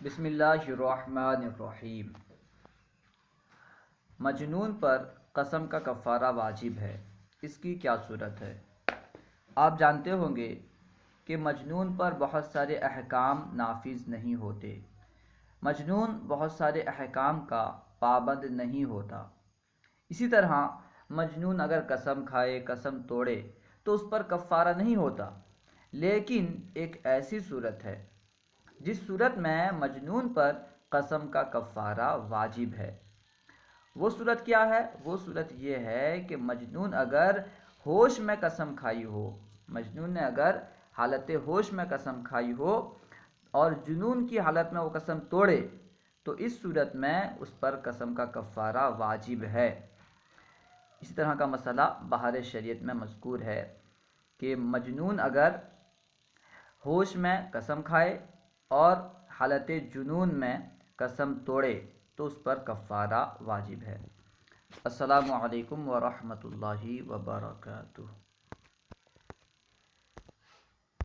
بسم اللہ الرحمن الرحیم۔ مجنون پر قسم کا کفارہ واجب ہے، اس کی کیا صورت ہے؟ آپ جانتے ہوں گے کہ مجنون پر بہت سارے احکام نافذ نہیں ہوتے۔ مجنون بہت سارے احکام کا پابند نہیں ہوتا۔ اسی طرح مجنون اگر قسم کھائے، قسم توڑے تو اس پر کفارہ نہیں ہوتا، لیکن ایک ایسی صورت ہے جس صورت میں مجنون پر قسم کا کفارہ واجب ہے۔ وہ صورت کیا ہے؟ وہ صورت یہ ہے کہ مجنون اگر ہوش میں قسم کھائی ہو، مجنون نے اگر حالت ہوش میں قسم کھائی ہو اور جنون کی حالت میں وہ قسم توڑے تو اس صورت میں اس پر قسم کا کفارہ واجب ہے۔ اسی طرح کا مسئلہ بہار شریعت میں مذکور ہے کہ مجنون اگر ہوش میں قسم کھائے اور حالت جنون میں قسم توڑے تو اس پر کفارہ واجب ہے۔ السلام علیکم ورحمۃ اللہ وبرکاتہ۔